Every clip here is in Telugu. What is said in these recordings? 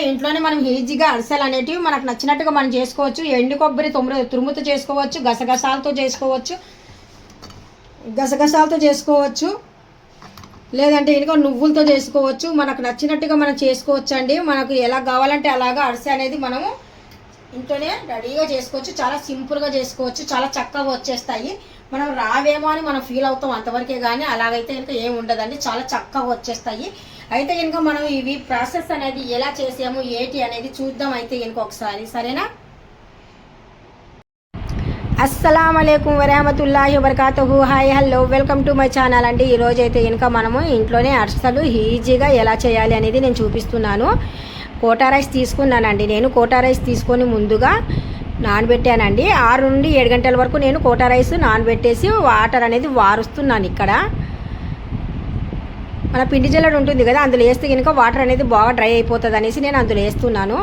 ఇంట్లోనే మనం ఈజీగా అరిసెలు అనేటివి మనకు నచ్చినట్టుగా మనం చేసుకోవచ్చు. ఎండు కొబ్బరి తురుముతో చేసుకోవచ్చు, గసగసాలతో చేసుకోవచ్చు, లేదంటే ఇంకా నువ్వులతో చేసుకోవచ్చు. మనకు నచ్చినట్టుగా మనం చేసుకోవచ్చు అండి. మనకు ఎలా కావాలంటే అలాగా అరిసె అనేది మనము ఇంట్లోనే రెడీగా చేసుకోవచ్చు. చాలా సింపుల్గా చేసుకోవచ్చు, చాలా చక్కగా వచ్చేస్తాయి. మనం రావేమో అని మనం ఫీల్ అవుతాం అంతవరకే, కానీ అలాగైతే ఇంకా ఏమి ఉండదండి, చాలా చక్కగా వచ్చేస్తాయి. అయితే కనుక మనం ఇవి ప్రాసెస్ అనేది ఎలా చేసాము ఏంటి అనేది చూద్దాం అయితే కనుక ఒకసారి, సరేనా? అస్సలాము అలైకుం వరహమతుల్లాహి వబరకాతుహు. Hi hello, welcome to my channel అండి. ఈరోజు అయితే కనుక మనము ఇంట్లోనే అరిసెలు ఈజీగా ఎలా చేయాలి అనేది నేను చూపిస్తున్నాను. కోటా రైస్ తీసుకున్నానండి. నేను కోటా రైస్ తీసుకొని ముందుగా నానబెట్టానండి. 6 నుండి 7 గంటల వరకు నేను కోటా రైస్ నానబెట్టేసి వాటర్ అనేది వారుస్తున్నాను. ఇక్కడ మన పిండి జల్లెడ ఉంటుంది కదా, అందులో వేస్తే కనుక వాటర్ అనేది బాగా డ్రై అయిపోతుంది అనేసి నేను అందులో వేస్తున్నాను.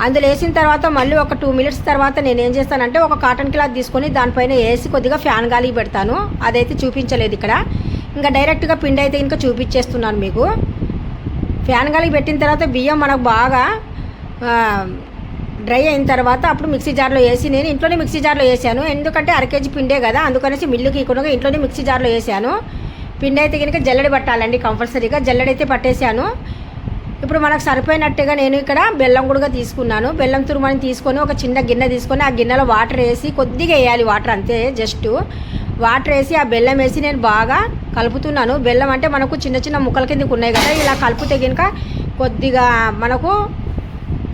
అందులో వేసిన తర్వాత మళ్ళీ ఒక 2 మినిట్స్ తర్వాత నేను ఏం చేస్తానంటే ఒక కాటన్ క్లాత్ తీసుకొని దానిపైన వేసి కొద్దిగా ఫ్యాన్ గాలి పెడతాను. అదైతే చూపించలేదు ఇక్కడ, ఇంకా డైరెక్ట్గా పిండి అయితే ఇంకా చూపించేస్తున్నాను మీకు. ఫ్యాన్ గాలికి పెట్టిన తర్వాత బియ్యం మనకు బాగా డ్రై అయిన తర్వాత అప్పుడు మిక్సీ జార్లో వేసి, నేను ఇంట్లోనే మిక్సీ జార్లో వేసాను. ఎందుకంటే 1/2 కేజీ పిండే కదా, అందుకనేసి మిల్లుకి ఇకుండా ఇంట్లోనే మిక్సీ జార్లో వేసాను. పిండి అయితే కనుక జల్లెడ పట్టాలండి, కంపల్సరీగా జల్లెడైతే పట్టేశాను. ఇప్పుడు మనకు సరిపోయినట్టుగా నేను ఇక్కడ బెల్లం కూడా తీసుకున్నాను. బెల్లం తురుమని తీసుకొని ఒక చిన్న గిన్నె తీసుకొని ఆ గిన్నెలో వాటర్ వేసి కొద్దిగా వేయాలి, వాటర్ అంతే, జస్ట్ వాటర్ వేసి ఆ బెల్లం వేసి నేను బాగా కలుపుతున్నాను. బెల్లం అంటే మనకు చిన్న చిన్న ముక్కల కిందకు ఉన్నాయి కదా, ఇలా కలుపుతే కనుక కొద్దిగా మనకు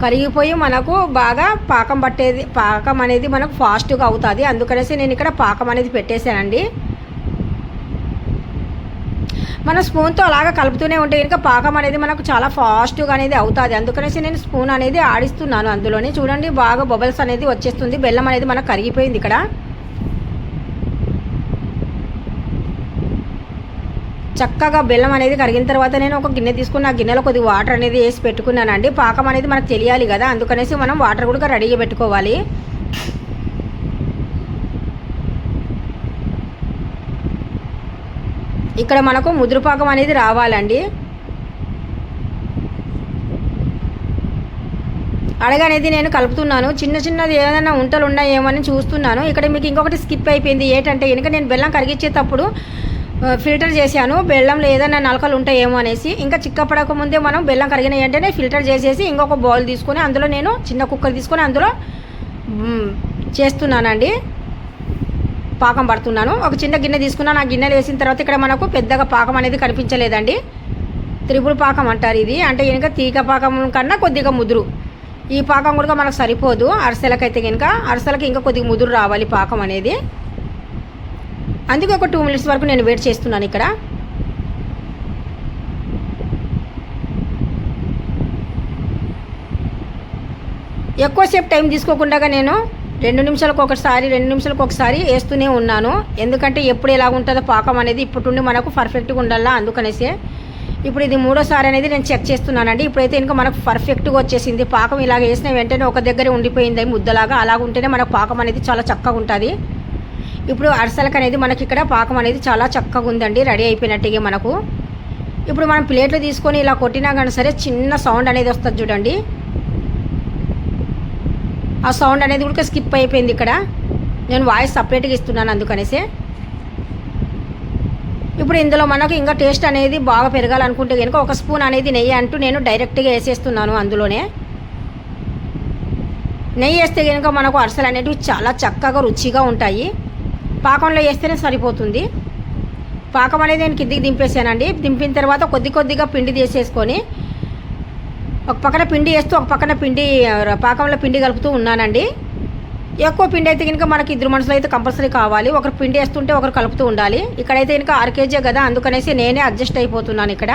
కరిగిపోయి మనకు బాగా పాకం అనేది మనకు ఫాస్ట్గా అవుతుంది. అందుకనేసి నేను ఇక్కడ పాకం అనేది పెట్టేశానండి. మన స్పూన్తో అలాగా కలుపుతూనే ఉంటే కనుక పాకం అనేది మనకు చాలా ఫాస్ట్గా అనేది అవుతుంది. అందుకనేసి నేను స్పూన్ అనేది ఆడిస్తున్నాను. అందులోనే చూడండి బాగా బబల్స్ అనేది వచ్చేస్తుంది. బెల్లం అనేది మనకు కరిగిపోయింది. ఇక్కడ చక్కగా బెల్లం అనేది కరిగిన తర్వాత నేను ఒక గిన్నె తీసుకుని ఆ గిన్నెలో కొద్దిగా వాటర్ అనేది వేసి పెట్టుకున్నానండి. పాకం అనేది మనకు తెలియాలి కదా, అందుకనేసి మనం వాటర్ కూడా రెడీగా పెట్టుకోవాలి. ఇక్కడ మనకు ముదురు పాకం అనేది రావాలండి. అడగనేది నేను కలుపుతున్నాను. చిన్న చిన్నది ఏదైనా ఉంటలు ఉన్నాయేమని చూస్తున్నాను. ఇక్కడ మీకు ఇంకొకటి స్కిప్ అయిపోయింది. ఏంటంటే కనుక నేను బెల్లం కరిగించేటప్పుడు ఫిల్టర్ చేశాను. బెల్లంలో ఏదైనా నలకలు ఉంటాయేమో అనేసి. ఇంకా చిక్కపడక ముందే మనం బెల్లం కరిగిన వెంటనే ఫిల్టర్ చేసేసి ఇంకొక బౌల్ తీసుకొని అందులో నేను చిన్న కుక్కర్ తీసుకొని అందులో చేస్తున్నానండి, పాకం పడుతున్నాను. ఒక చిన్న గిన్నె తీసుకున్నాను. ఆ గిన్నెలు వేసిన తర్వాత ఇక్కడ మనకు పెద్దగా పాకం అనేది కనిపించలేదండి. త్రిపుల్ పాకం అంటారు ఇది. అంటే కనుక తీగ పాకం కన్నా కొద్దిగా ముదురు. ఈ పాకం కూడా మనకు సరిపోదు అరిసెలకైతే కనుక. అరిసెలకి ఇంకా కొద్దిగా ముదురు రావాలి పాకం అనేది. అందుకే ఒక 2 మినిట్స్ వరకు నేను వెయిట్ చేస్తున్నాను. ఇక్కడ ఎక్కువసేపు టైం తీసుకోకుండా నేను 2 నిమిషాలకు ఒకసారి వేస్తూనే ఉన్నాను. ఎందుకంటే ఎప్పుడు ఎలా ఉంటుందో పాకం అనేది ఇప్పటి నుండి మనకు పర్ఫెక్ట్గా ఉండాలా, అందుకనేసి. ఇప్పుడు ఇది 3వసారి అనేది నేను చెక్ చేస్తున్నానండి. ఇప్పుడైతే ఇంకా మనకు పర్ఫెక్ట్గా వచ్చేసింది పాకం. ఇలాగ వేసిన వెంటనే ఒక దగ్గర ఉండిపోయింది ముద్దలాగా. అలాగ ఉంటేనే మనకు పాకం అనేది చాలా చక్కగా ఉంటుంది. ఇప్పుడు అరిసెలకు అనేది మనకి ఇక్కడ పాకం అనేది చాలా చక్కగా ఉందండి, రెడీ అయిపోయినట్టుగా మనకు. ఇప్పుడు మనం ప్లేట్లు తీసుకొని ఇలా కొట్టినా కానీ సరే చిన్న సౌండ్ అనేది వస్తుంది చూడండి. ఆ సౌండ్ అనేది కూడా స్కిప్ అయిపోయింది. ఇక్కడ నేను వాయిస్ సపరేట్గా ఇస్తున్నాను అందుకనేసి. ఇప్పుడు ఇందులో మనకు ఇంకా టేస్ట్ అనేది బాగా పెరగాలనుకుంటే కనుక 1 స్పూన్ అనేది నెయ్యి అంటూ నేను డైరెక్ట్గా వేసేస్తున్నాను. అందులోనే నెయ్యి వేస్తే కనుక మనకు అరిసెలు అనేటివి చాలా చక్కగా రుచిగా ఉంటాయి. పాకంలో వేస్తేనే సరిపోతుంది. పాకం అనేది నేను కిందికి దింపేసానండి. దింపిన తర్వాత కొద్దిగా పిండి తీసేసుకొని ఒక పక్కన పిండి వేస్తూ ఒక పక్కన పాకంలో పిండి కలుపుతూ ఉన్నానండి. ఎక్కువ పిండి అయితే కనుక మనకి 2 మనుషులు అయితే కంపల్సరీ కావాలి. ఒకరు పిండి వేస్తుంటే ఒకరు కలుపుతూ ఉండాలి. ఇక్కడైతే కనుక 6 కేజీ కదా, అందుకనేసి నేనే అడ్జస్ట్ అయిపోతున్నాను. ఇక్కడ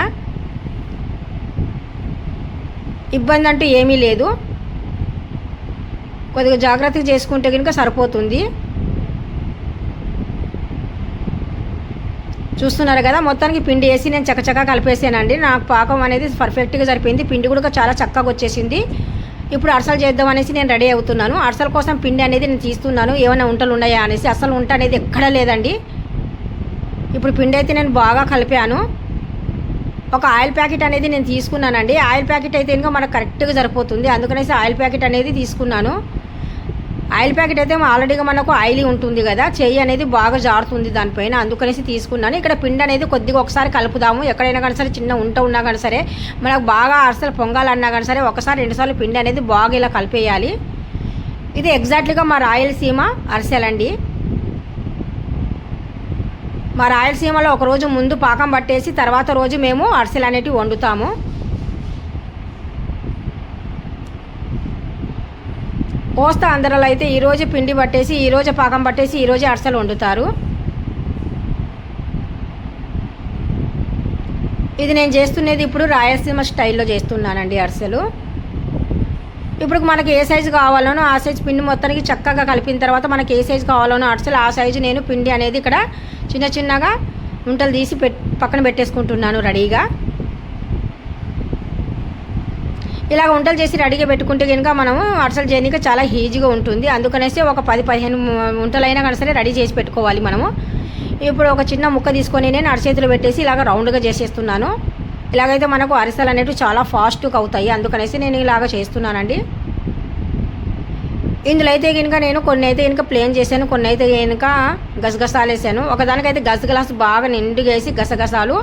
ఇబ్బంది అంటూ ఏమీ లేదు. కొద్దిగా జాగ్రత్తగా చేసుకుంటే కనుక సరిపోతుంది. చూస్తున్నారు కదా, మొత్తానికి పిండి వేసి నేను చక్కచక్క కలిపేసానండి. నాకు పాకం అనేది పర్ఫెక్ట్గా సరిపోయింది. పిండి కూడా చాలా చక్కగా వచ్చేసింది. ఇప్పుడు అరిసెలు చేద్దాం అనేసి నేను రెడీ అవుతున్నాను. అరిసెల కోసం పిండి అనేది నేను తీస్తున్నాను. ఏమైనా ఉంటలు ఉన్నాయా అనేసి. అసలు ఉంట అనేది ఎక్కడా లేదండి. ఇప్పుడు పిండి అయితే నేను బాగా కలిపాను. ఒక ఆయిల్ ప్యాకెట్ అనేది నేను తీసుకున్నానండి. ఆయిల్ ప్యాకెట్ అయితే ఇంకా మనకు కరెక్ట్గా సరిపోతుంది, అందుకనేసి ఆయిల్ ప్యాకెట్ అనేది తీసుకున్నాను. ఆయిల్ ప్యాకెట్ అయితే ఆల్రెడీగా మనకు ఆయిలీ ఉంటుంది కదా, చెయ్యి అనేది బాగా జారుతుంది దానిపైన, అందుకనేసి తీసుకున్నాను. ఇక్కడ పిండి అనేది కొద్దిగా ఒకసారి కలుపుదాము. ఎక్కడైనా కానీ సరే చిన్న ఉంట ఉన్నా కానీ సరే, మనకు బాగా అరిసెలు పొంగాలన్నా కానీ సరే ఒకసారి 2 సార్లు పిండి అనేది బాగా ఇలా కలిపేయాలి. ఇది ఎగ్జాక్ట్లీగా మా రాయలసీమ అరిసెలండి. మా రాయలసీమలో ఒకరోజు ముందు పాకం పట్టేసి తర్వాత రోజు మేము అరిసెలు అనేటివి వండుతాము. కోస్తా ఆంధ్రలో అయితే ఈరోజు పిండి పట్టేసి ఈరోజు పాకం పట్టేసి ఈరోజు అరిసెలు వండుతారు. ఇది నేను చేస్తున్నది ఇప్పుడు రాయలసీమ స్టైల్లో చేస్తున్నానండి అరిసెలు. ఇప్పుడు మనకి ఏ సైజు కావాలనో ఆ సైజు పిండి మొత్తానికి చక్కగా కలిపిన తర్వాత మనకి ఏ సైజు కావాలనో అరిసెలు ఆ సైజు నేను పిండి అనేది ఇక్కడ చిన్న చిన్నగా ఉంటలు తీసి పక్కన పెట్టేసుకుంటున్నాను రెడీగా. ఇలా వంటలు చేసి రెడీగా పెట్టుకుంటే కనుక మనము అరిసెలు చేయడానికి చాలా ఈజీగా ఉంటుంది, అందుకనేసి ఒక 10-15 వంటలైనా కానీ సరే రెడీ చేసి పెట్టుకోవాలి మనము. ఇప్పుడు ఒక చిన్న ముక్క తీసుకొని నేను అరిచేతులు పెట్టేసి ఇలాగ రౌండ్గా చేసేస్తున్నాను. ఇలాగైతే మనకు అరిసెలు అనేవి చాలా ఫాస్ట్గా అవుతాయి, అందుకనేసి నేను ఇలాగ చేస్తున్నానండి. ఇందులో అయితే కనుక నేను కొన్ని అయితే కనుక ప్లేన్ చేశాను, కొన్ని అయితే కనుక గసగసాలు వేసాను. ఒకదానికైతే గసగసాలు బాగా నిండుగా వేసి గసగసాలు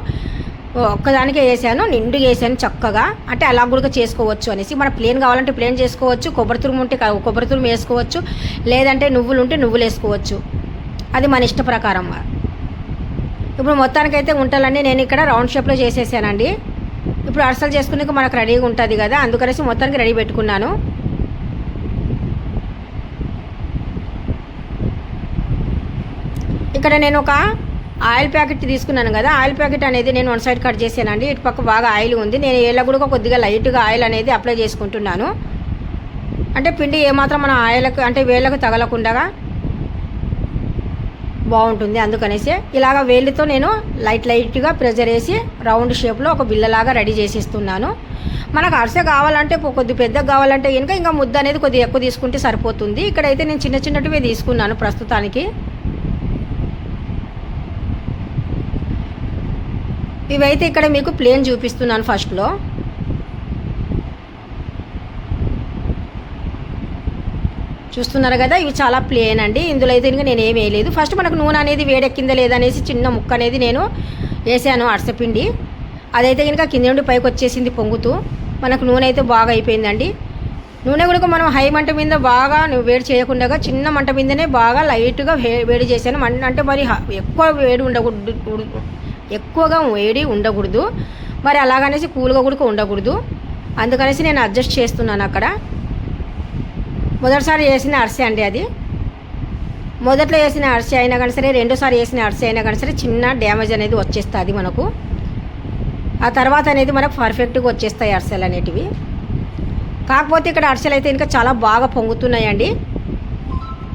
ఒక్కదానికే వేసాను, నిండుగా వేసాను చక్కగా. అంటే అలా కూడా చేసుకోవచ్చు అనేసి, మనం ప్లేన్ కావాలంటే ప్లేన్ చేసుకోవచ్చు, కొబ్బరి తురుము ఉంటే కొబ్బరి తురుము వేసుకోవచ్చు, లేదంటే నువ్వులు ఉంటే నువ్వులు వేసుకోవచ్చు, అది మన ఇష్ట ప్రకారం. ఇప్పుడు మొత్తానికైతే ఉంటలన్నీ నేను ఇక్కడ రౌండ్ షేప్లో చేసేసానండి. ఇప్పుడు అరిసెలు చేసుకునే మనకు రెడీగా ఉంటుంది కదా, అందుకనేసి మొత్తానికి రెడీ పెట్టుకున్నాను. ఇక్కడ నేను ఒక ఆయిల్ ప్యాకెట్ తీసుకున్నాను కదా, ఆయిల్ ప్యాకెట్ అనేది నేను 1 సైడ్ కట్ చేశానండి. ఇటు పక్క బాగా ఆయిల్ ఉంది, నేను ఏళ్ళ కూడా కొద్దిగా లైట్గా ఆయిల్ అనేది అప్లై చేసుకుంటున్నాను. అంటే పిండి ఏమాత్రం మన ఆయిల్కి అంటే వేళ్ళకు తగలకుండా బాగుంటుంది, అందుకనేసి ఇలాగ వేళ్ళతో నేను లైట్గా ప్రెజర్ వేసి రౌండ్ షేప్లో ఒక బిల్లలాగా రెడీ చేసేస్తున్నాను. మనకు అరిసె కావాలంటే కొద్ది పెద్దగా కావాలంటే ఇంకా ముద్ద అనేది కొద్దిగా ఎక్కువ తీసుకుంటే సరిపోతుంది. ఇక్కడైతే నేను చిన్నటివే తీసుకున్నాను ప్రస్తుతానికి. ఇవైతే ఇక్కడ మీకు ప్లేన్ చూపిస్తున్నాను ఫస్ట్లో. చూస్తున్నారు కదా, ఇవి చాలా ప్లేన్ అండి. ఇందులో అయితే ఇంకా నేను ఏమీ వేయలేదు. ఫస్ట్ మనకు నూనె అనేది వేడెక్కిందా లేదనేసి చిన్న ముక్క అనేది నేను వేసాను అరిసెపిండి. అదైతే కనుక కింద నుండి పైకి వచ్చేసింది పొంగుతూ, మనకు నూనె అయితే బాగా అయిపోయిందండి. నూనె కూడా మనం హై మంట మీద బాగా వేడి చేయకుండా చిన్న మంట మీదనే బాగా లైట్గా వేడి చేశాను. అంటే మరి ఎక్కువగా వేడి ఉండకూడదు, మరి అలాగనేసి కూల్గా కూడా ఉండకూడదు, అందుకనేసి నేను అడ్జస్ట్ చేస్తున్నాను. అక్కడ మొదటిసారి చేసిన అరిసె అండి అది. మొదట్లో వేసిన అరిసె అయినా కానీ సరే, రెండోసారి వేసిన అరిసె అయినా కానీ సరే చిన్న డ్యామేజ్ అనేది వచ్చేస్తుంది మనకు. ఆ తర్వాత అనేది మనకు పర్ఫెక్ట్గా వచ్చేస్తాయి అరిసెలు అనేటివి. కాకపోతే ఇక్కడ అరిసెలు అయితే ఇంకా చాలా బాగా పొంగుతున్నాయండి,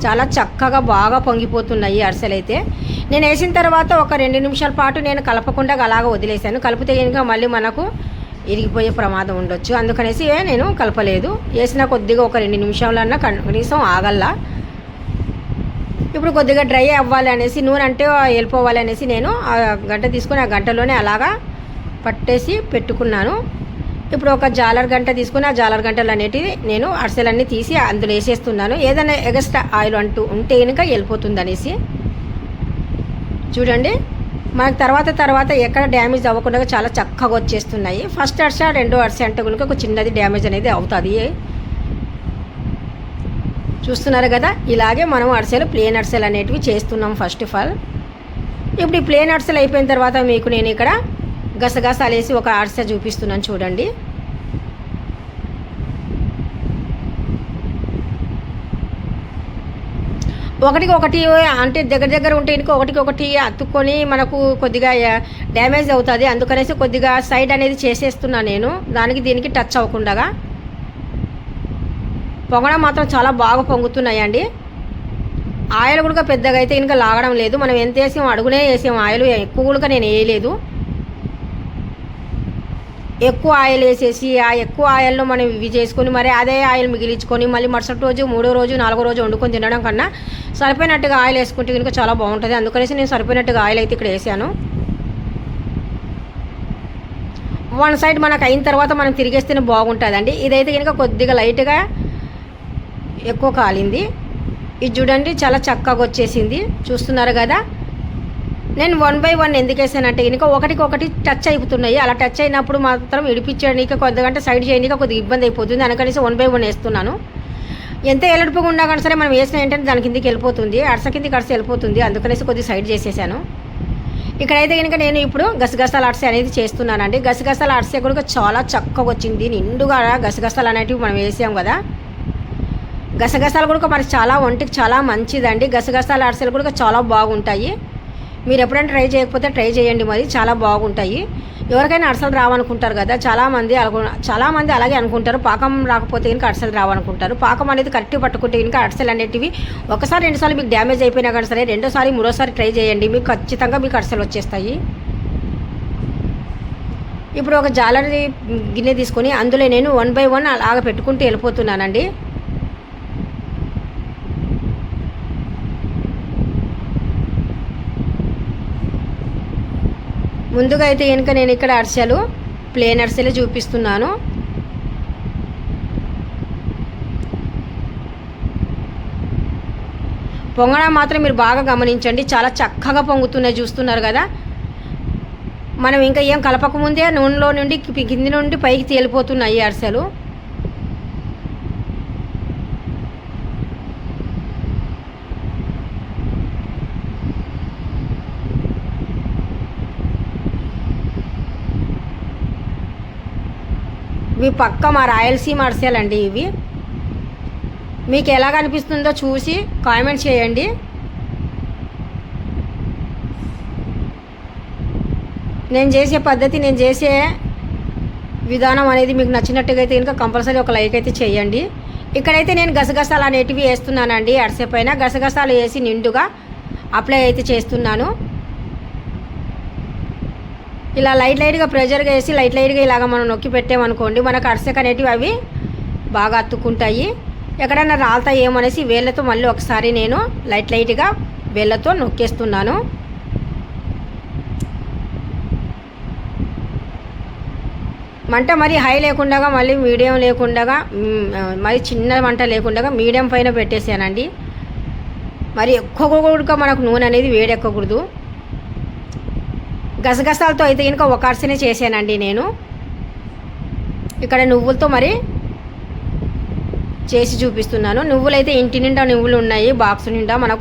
చాలా చక్కగా బాగా పొంగిపోతున్నాయి అరిసెలు అయితే. నేను వేసిన తర్వాత ఒక 2 నిమిషాల పాటు నేను కలపకుండా అలాగ వదిలేసాను. కలిపితే కనుక మళ్ళీ మనకు ఇరిగిపోయే ప్రమాదం ఉండొచ్చు, అందుకనేసి నేను కలపలేదు. వేసిన కొద్దిగా ఒక 2 నిమిషాలన్నా కనీసం ఆగల్లా. ఇప్పుడు కొద్దిగా డ్రై అవ్వాలి అనేసి, నూనె అంటే వెళ్ళిపోవాలి అనేసి నేను ఆ గంట తీసుకొని ఆ గంటలోనే అలాగా పట్టేసి పెట్టుకున్నాను. ఇప్పుడు ఒక జాలర్ గంట తీసుకుని ఆ జాలర్ గంటలు అనేటివి నేను అరిసెలన్నీ తీసి అందులో వేసేస్తున్నాను. ఏదైనా ఎగస్ట్రా ఆయిల్ అంటూ ఉంటే కనుక వెళ్ళిపోతుంది అనేసి. చూడండి, మనకు తర్వాత ఎక్కడ డ్యామేజ్ అవ్వకుండా చాలా చక్కగా వచ్చేస్తున్నాయి. ఫస్ట్ అరిసె రెండో అరిసె అంటే కనుక ఒక చిన్నది డ్యామేజ్ అనేది అవుతుంది. చూస్తున్నారు కదా, ఇలాగే మనం అరిసెలు ప్లేన్ అరిసెలు అనేటివి చేస్తున్నాం ఫస్ట్ ఆఫ్ ఆల్. ఇప్పుడు ఈ ప్లేన్ అరిసెలు అయిపోయిన తర్వాత మీకు నేను ఇక్కడ గసగసాలు వేసి ఒక అరిసె చూపిస్తున్నాను చూడండి. ఒకటి అంటే దగ్గర ఉంటే ఇంకో ఒకటి అతుక్కొని మనకు కొద్దిగా డ్యామేజ్ అవుతుంది, అందుకనేసి కొద్దిగా సైడ్ అనేది చేసేస్తున్నా నేను, దానికి దీనికి టచ్ అవ్వకుండా. పొంగడం మాత్రం చాలా బాగా పొంగుతున్నాయండి. ఆయిల్ కూడా పెద్దగా అయితే ఇంకా లాగడం లేదు, మనం ఎంత వేసాము అడుగునే వేసాము, ఆయిల్ ఎక్కువ కూడా నేను వేయలేదు. ఎక్కువ ఆయిల్ వేసేసి ఆ ఎక్కువ ఆయిల్లో మనం ఇవి చేసుకొని మరి అదే ఆయిల్ మిగిలించుకొని మళ్ళీ మరుసటి రోజు 3వ రోజు 4వ రోజు వండుకొని తినడం కన్నా సరిపోయినట్టుగా ఆయిల్ వేసుకుంటే కనుక చాలా బాగుంటుంది, అందుకనేసి నేను సరిపోయినట్టుగా ఆయిల్ అయితే ఇక్కడ వేసాను. వన్ సైడ్ మనకు అయిన తర్వాత మనం తిరిగేస్తేనే బాగుంటుందండి. ఇదైతే కనుక కొద్దిగా లైట్గా ఎక్కువ కాలింది. ఇది చూడండి చాలా చక్కగా వచ్చేసింది, చూస్తున్నారు కదా. నేను 1 by 1 ఎందుకు వేసానంటే కనుక ఒకటికొకటి టచ్ అయిపోతున్నాయి. అలా టచ్ అయినప్పుడు మాత్రం ఇడిపించడానికి కొద్దిగంటే సైడ్ చేయడానికి కొద్దిగా ఇబ్బంది అయిపోతుంది. అందుకనేసి 1 by 1 వేస్తున్నాను. ఎంత ఎలడుపుగా ఉన్నా కానీ సరే మనం వేసిన ఏంటంటే దాని కిందికి వెళ్ళిపోతుంది, అరస కిందికి అరస వెళ్ళిపోతుంది. అందుకనేసి కొద్దిగా సైడ్ చేసేసాను. ఇక్కడైతే కనుక నేను ఇప్పుడు గసగసాల అరిసె అనేది చేస్తున్నానండి. గసగసాల అరిసె కూడా చాలా చక్కగా వచ్చింది, నిండుగా గసగసాలు అనేటివి మనం వేసాం కదా. గసగసాలు కూడా మనకి చాలా ఒంటికి చాలా మంచిదండి. గసగసాల అరిసెలు కూడా చాలా బాగుంటాయి. మీరు ఎప్పుడైనా ట్రై చేయకపోతే ట్రై చేయండి, మరి చాలా బాగుంటాయి. ఎవరికైనా అరిసెలు రావనుకుంటారు కదా, చాలామంది అలాగే అనుకుంటారు. పాకం రాకపోతే కనుక అరిసెలు రావనుకుంటారు. పాకం అనేది కరెక్ట్ పట్టుకుంటే కనుక అరిసెలు అనేటివి ఒకసారి 2 సార్లు మీకు డ్యామేజ్ అయిపోయినా కానీ సరే 2సారి 3సారి ట్రై చేయండి, మీకు ఖచ్చితంగా మీకు అరిసెలు వచ్చేస్తాయి. ఇప్పుడు ఒక జాలరీ గిన్నె తీసుకొని అందులో నేను 1 by 1 అలాగ పెట్టుకుంటూ వెళ్ళిపోతున్నానండి. ముందుగా అయితే కనుక నేను ఇక్కడ అరిసెలు ప్లేన్ అరిసెలే చూపిస్తున్నాను. పొంగడం మాత్రం మీరు బాగా గమనించండి, చాలా చక్కగా పొంగుతున్నాయి, చూస్తున్నారు కదా. మనం ఇంకా ఏం కలపకముందే నూనెలో నుండి కింది నుండి పైకి తేలిపోతున్నాయి అరిసెలు. ఇవి పక్క మా రాయలసీమ అరిసెలండి. ఇవి మీకు ఎలా కనిపిస్తుందో చూసి కామెంట్ చేయండి. నేను చేసే పద్ధతి, నేను చేసే విధానం అనేది మీకు నచ్చినట్టుగా అయితే కనుక కంపల్సరీ ఒక లైక్ అయితే చేయండి. ఇక్కడైతే నేను గసగసాలు అనేటివి వేస్తున్నానండి. అరిసె పైన గసగసాలు వేసి నిండుగా అప్లై అయితే చేస్తున్నాను. ఇలా లైట్గా ప్రెజర్గా వేసి లైట్గా ఇలాగ మనం నొక్కి పెట్టామనుకోండి, మనకు అరిసెకు అనేటివి అవి బాగా అతుక్కుంటాయి. ఎక్కడైనా రాలుతాయి ఏమనేసి వేళ్ళతో మళ్ళీ ఒకసారి నేను లైట్గా వేళ్ళతో నొక్కేస్తున్నాను. మంట మరి హై లేకుండా, మళ్ళీ మీడియం లేకుండా, మరి చిన్న మంట లేకుండా మీడియం పైన పెట్టేసానండి. మరి ఎక్కువ కూడా మనకు నూనె అనేది వేడెక్కకూడదు. గసగసాలతో అయితే కనుక ఒక అరిసెనే చేశానండి నేను. ఇక్కడ నువ్వులతో మరి చేసి చూపిస్తున్నాను. నువ్వులు అయితే ఇంటి నిండా నువ్వులు ఉన్నాయి, బాక్స్ నిండా మనకు